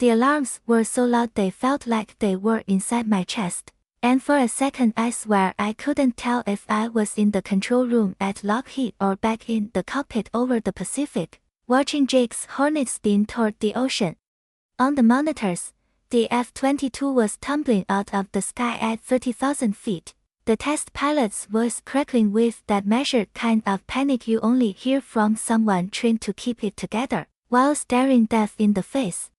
The alarms were so loud they felt like they were inside my chest. And for a second I swear I couldn't tell if I was in the control room at Lockheed or back in the cockpit over the Pacific, watching Jake's Hornet spin toward the ocean. On the monitors, the F-22 was tumbling out of the sky at 30,000 feet. The test pilot's voice crackling with that measured kind of panic you only hear from someone trained to keep it together, while staring death in the face.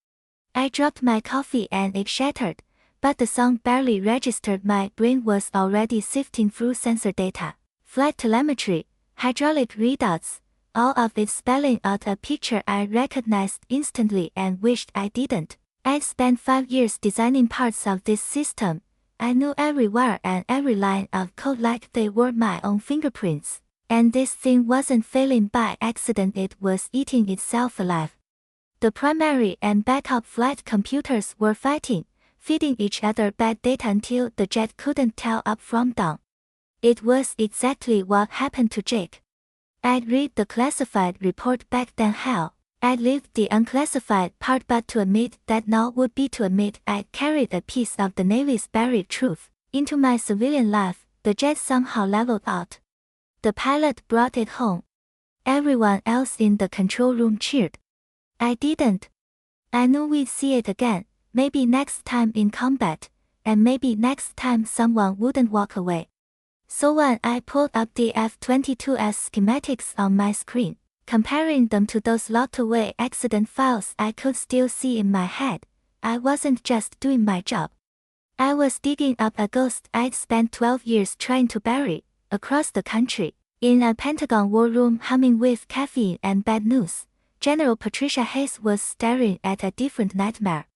I dropped my coffee and it shattered, but the sound barely registered. My brain was already sifting through sensor data, flight telemetry, hydraulic readouts, all of it spelling out a picture I recognized instantly and wished I didn't. I'd spent 5 years designing parts of this system. I knew every wire and every line of code like they were my own fingerprints. And this thing wasn't failing by accident, it was eating itself alive. The primary and backup flight computers were fighting, feeding each other bad data until the jet couldn't tell up from down. It was exactly what happened to Jake. I'd read the classified report back then. Hell, I'd lived the unclassified part, but to admit that now would be to admit I'd carried a piece of the Navy's buried truth into my civilian life. The jet somehow leveled out. The pilot brought it home. Everyone else in the control room cheered. I didn't. I knew we'd see it again, maybe next time in combat, and maybe next time someone wouldn't walk away. So when I pulled up the F-22's schematics on my screen, comparing them to those locked away accident files I could still see in my head, I wasn't just doing my job. I was digging up a ghost I'd spent 12 years trying to bury, across the country, in a Pentagon war room humming with caffeine and bad news. General Patricia Hayes was staring at a different nightmare.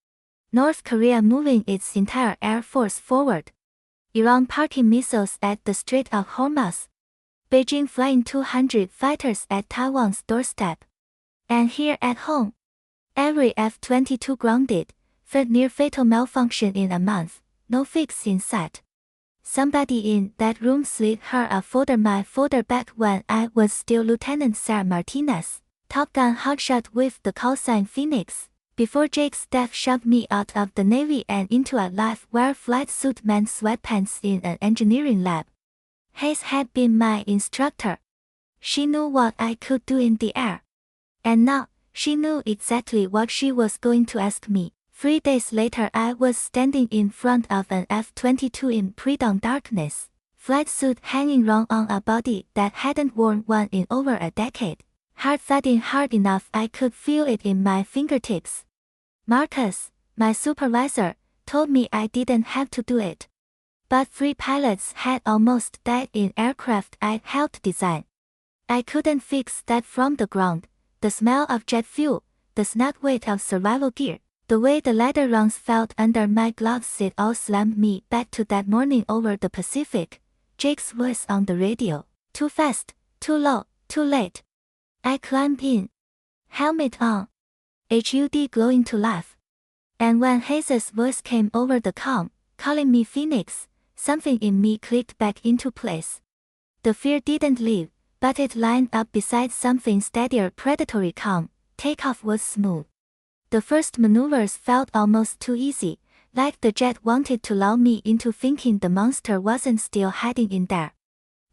North Korea moving its entire air force forward. Iran parking missiles at the Strait of Hormuz. Beijing flying 200 fighters at Taiwan's doorstep. And here at home, every F-22 grounded, third near-fatal malfunction in a month, no fix in sight. Somebody in that room slid her a folder, my folder, back when I was still Lieutenant Sarah Martinez, Top Gun hotshot with the callsign Phoenix, before Jake's death shoved me out of the Navy and into a life where flight suit meant sweatpants in an engineering lab. Hayes had been my instructor. She knew what I could do in the air. And now, she knew exactly what she was going to ask me. 3 days later I was standing in front of an F-22 in pre-dawn darkness, flight suit hanging wrong on a body that hadn't worn one in over a decade, heart thudding hard enough I could feel it in my fingertips. Marcus, my supervisor, told me I didn't have to do it. But 3 pilots had almost died in aircraft I'd helped design. I couldn't fix that from the ground. The smell of jet fuel, the snug weight of survival gear, the way the ladder rungs felt under my gloves, it all slammed me back to that morning over the Pacific. Jake's voice on the radio. Too fast, too low, too late. I climbed in. Helmet on. HUD glowing to life. And when Hayes' voice came over the comm, calling me Phoenix, something in me clicked back into place. The fear didn't leave, but it lined up beside something steadier, predatory calm. Takeoff was smooth. The first maneuvers felt almost too easy, like the jet wanted to lull me into thinking the monster wasn't still hiding in there.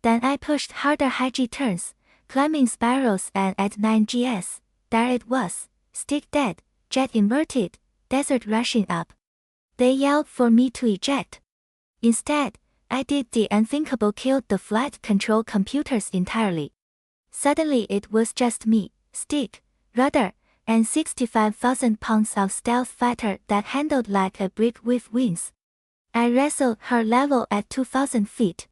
Then I pushed harder, high G turns, climbing spirals, and at 9 GS, there it was, stick dead, jet inverted, desert rushing up. They yelled for me to eject. Instead, I did the unthinkable, killed the flight control computers entirely. Suddenly it was just me, stick, rudder, and 65,000 pounds of stealth fighter that handled like a brick with wings. I wrestled her level at 2,000 feet.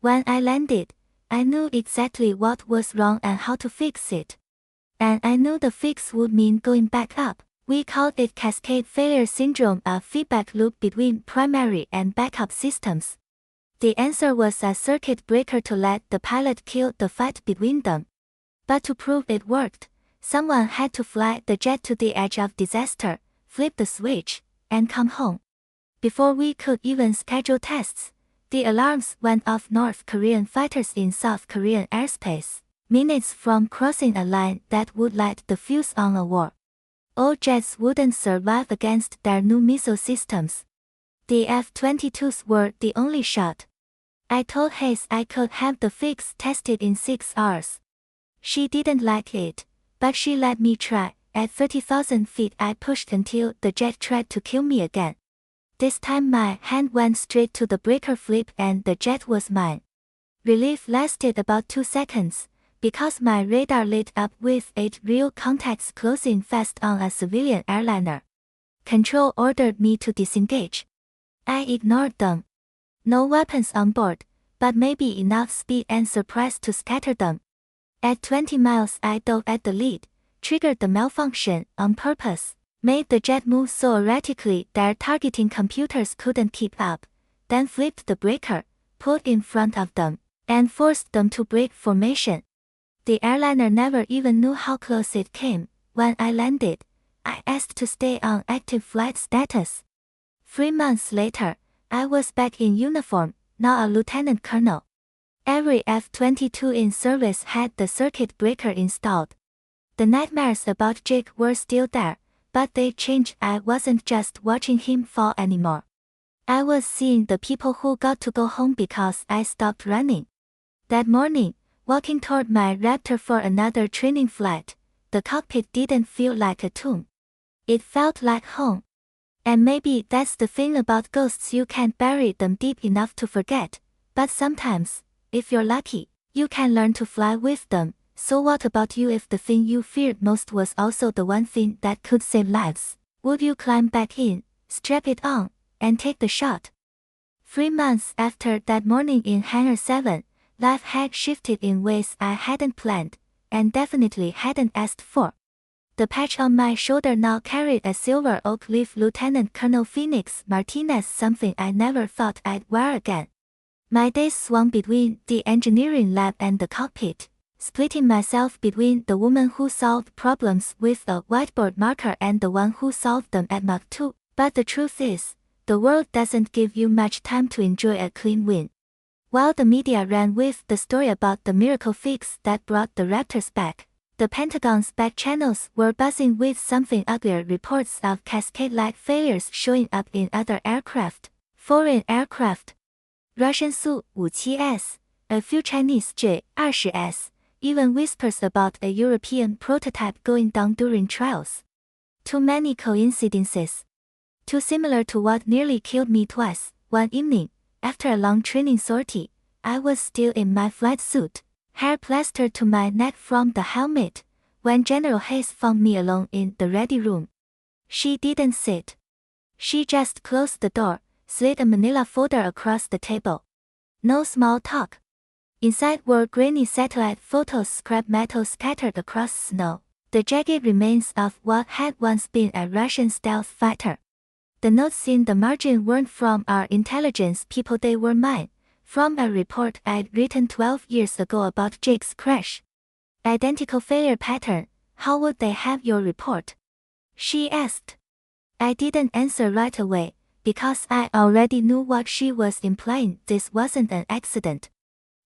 When I landed, I knew exactly what was wrong and how to fix it. And I knew the fix would mean going back up. We called it cascade failure syndrome, a feedback loop between primary and backup systems. The answer was a circuit breaker to let the pilot kill the fight between them. But to prove it worked, someone had to fly the jet to the edge of disaster, flip the switch, and come home. Before we could even schedule tests, the alarms went off. North Korean fighters in South Korean airspace, minutes from crossing a line that would light the fuse on a war. Old jets wouldn't survive against their new missile systems. The F-22s were the only shot. I told Hayes I could have the fix tested in 6 hours. She didn't like it, but she let me try. At 30,000 feet I pushed until the jet tried to kill me again. This time my hand went straight to the breaker flip and the jet was mine. Relief lasted about 2 seconds, because my radar lit up with 8 real contacts closing fast on a civilian airliner. Control ordered me to disengage. I ignored them. No weapons on board, but maybe enough speed and surprise to scatter them. At 20 miles I dove at the lead, triggered the malfunction on purpose, made the jet move so erratically their targeting computers couldn't keep up, then flipped the breaker, pulled in front of them, and forced them to break formation. The airliner never even knew how close it came. When I landed, I asked to stay on active flight status. 3 months later, I was back in uniform, now a lieutenant colonel. Every F-22 in service had the circuit breaker installed. The nightmares about Jake were still there, but they changed. I wasn't just watching him fall anymore. I was seeing the people who got to go home because I stopped running. That morning, walking toward my Raptor for another training flight, the cockpit didn't feel like a tomb. It felt like home. And maybe that's the thing about ghosts, you can't bury them deep enough to forget, but sometimes, if you're lucky, you can learn to fly with them. So what about you? If the thing you feared most was also the one thing that could save lives, would you climb back in, strap it on, and take the shot? 3 months after that morning in Hangar 7, life had shifted in ways I hadn't planned, and definitely hadn't asked for. The patch on my shoulder now carried a silver oak leaf Lieutenant Colonel Phoenix Martinez, something I never thought I'd wear again. My days swung between the engineering lab and the cockpit, splitting myself between the woman who solved problems with a whiteboard marker and the one who solved them at Mach 2. But the truth is, the world doesn't give you much time to enjoy a clean win. While the media ran with the story about the miracle fix that brought the Raptors back, the Pentagon's back channels were buzzing with something uglier: reports of cascade-like failures showing up in other aircraft, foreign aircraft, Russian Su-57S, a few Chinese J-20S, even whispers about a European prototype going down during trials. Too many coincidences. Too similar to what nearly killed me twice. One evening, after a long training sortie, I was still in my flight suit, hair plastered to my neck from the helmet, when General Hayes found me alone in the ready room. She didn't sit. She just closed the door, slid a manila folder across the table. No small talk. Inside were grainy satellite photos, scrap metal scattered across snow, the jagged remains of what had once been a Russian stealth fighter. The notes in the margin weren't from our intelligence people, they were mine, from a report I'd written 12 years ago about Jake's crash. Identical failure pattern. How would they have your report? She asked. I didn't answer right away, because I already knew what she was implying. This wasn't an accident.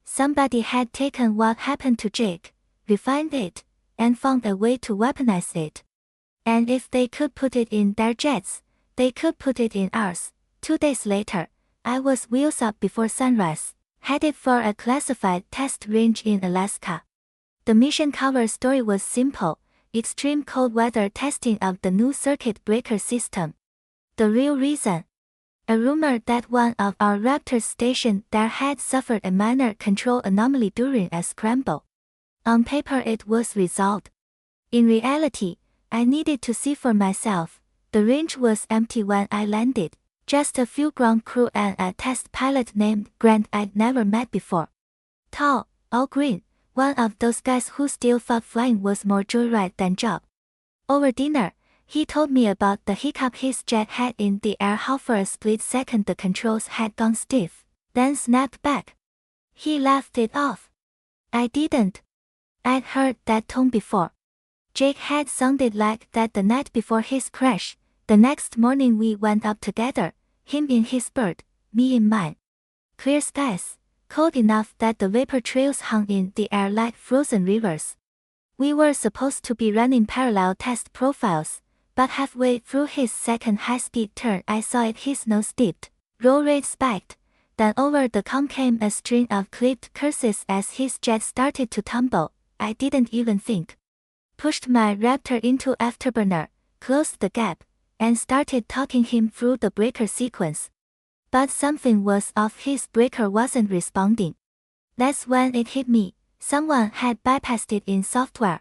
Somebody had taken what happened to Jake, refined it, and found a way to weaponize it. And if they could put it in their jets, they could put it in ours. 2 days later, I was wheels up before sunrise, headed for a classified test range in Alaska. The mission cover story was simple: extreme cold weather testing of the new circuit breaker system. The real reason? A rumor that one of our Raptors stationed there had suffered a minor control anomaly during a scramble. On paper it was resolved. In reality, I needed to see for myself. The range was empty when I landed, just a few ground crew and a test pilot named Grant I'd never met before. Tall, all green, one of those guys who still thought flying was more joyride than job. Over dinner, he told me about the hiccup his jet had in the air, how for a split second the controls had gone stiff, then snapped back. He laughed it off. I didn't. I'd heard that tone before. Jake had sounded like that the night before his crash. The next morning we went up together, him in his bird, me in mine. Clear skies, cold enough that the vapor trails hung in the air like frozen rivers. We were supposed to be running parallel test profiles, but halfway through his second high-speed turn I saw it his nose dipped, roll rate spiked, then over the com came a string of clipped curses as his jet started to tumble. I didn't even think. Pushed my Raptor into afterburner, closed the gap, and started talking him through the breaker sequence. But something was off, his breaker wasn't responding. That's when it hit me. Someone had bypassed it in software.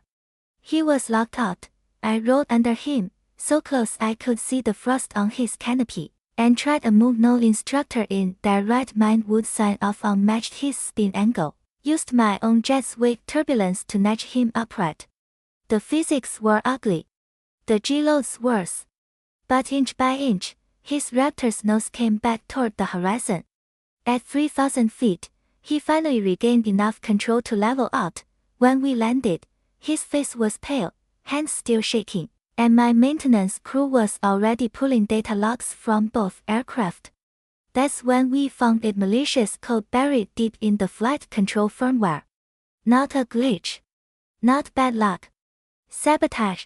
He was locked out. I rolled under him, so close I could see the frost on his canopy, and tried a move no instructor in their right mind would sign off on, matched his spin angle, used my own jet's wake turbulence to nudge him upright. The physics were ugly. The G-loads worse. But inch by inch, his Raptor's nose came back toward the horizon. At 3,000 feet, he finally regained enough control to level out. When we landed, his face was pale, hands still shaking, and my maintenance crew was already pulling data logs from both aircraft. That's when we found it malicious code buried deep in the flight control firmware. Not a glitch. Not bad luck. Sabotage.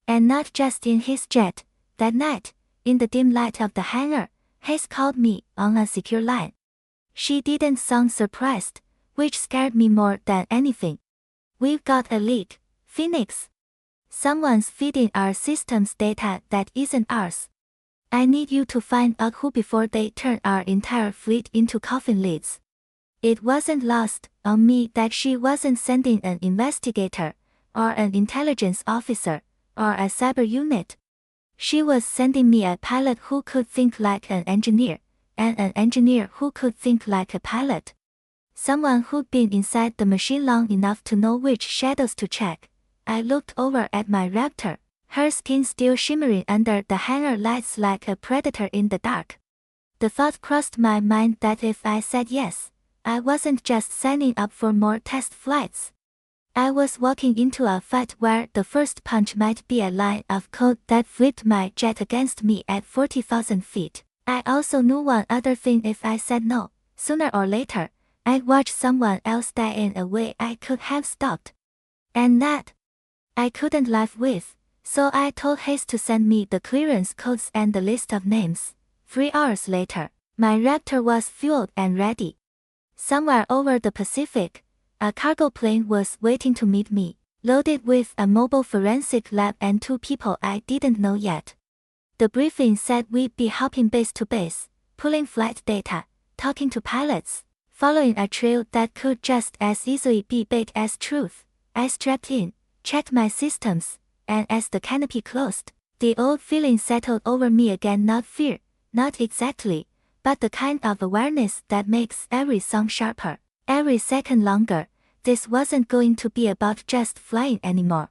And not just in his jet. That night, in the dim light of the hangar, Hayes called me on a secure line. She didn't sound surprised, which scared me more than anything. We've got a leak, Phoenix. Someone's feeding our system's data that isn't ours. I need you to find out who before they turn our entire fleet into coffin lids. It wasn't lost on me that she wasn't sending an investigator, or an intelligence officer, or a cyber unit. She was sending me a pilot who could think like an engineer, and an engineer who could think like a pilot. Someone who'd been inside the machine long enough to know which shadows to check. I looked over at my Raptor, her skin still shimmering under the hangar lights like a predator in the dark. The thought crossed my mind that if I said yes, I wasn't just signing up for more test flights. I was walking into a fight where the first punch might be a line of code that flipped my jet against me at 40,000 feet. I also knew one other thing: if I said no, sooner or later, I'd watch someone else die in a way I could have stopped. And that I couldn't live with, so I told Hayes to send me the clearance codes and the list of names. 3 hours later, my Raptor was fueled and ready. Somewhere over the Pacific, a cargo plane was waiting to meet me, loaded with a mobile forensic lab and 2 people I didn't know yet. The briefing said we'd be hopping base to base, pulling flight data, talking to pilots, following a trail that could just as easily be bait as truth. I strapped in, checked my systems, and as the canopy closed, the old feeling settled over me again. Not fear, not exactly, but the kind of awareness that makes every song sharper, every second longer. This wasn't going to be about just flying anymore.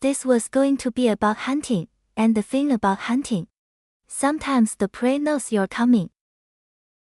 This was going to be about hunting, and the thing about hunting, sometimes the prey knows you're coming,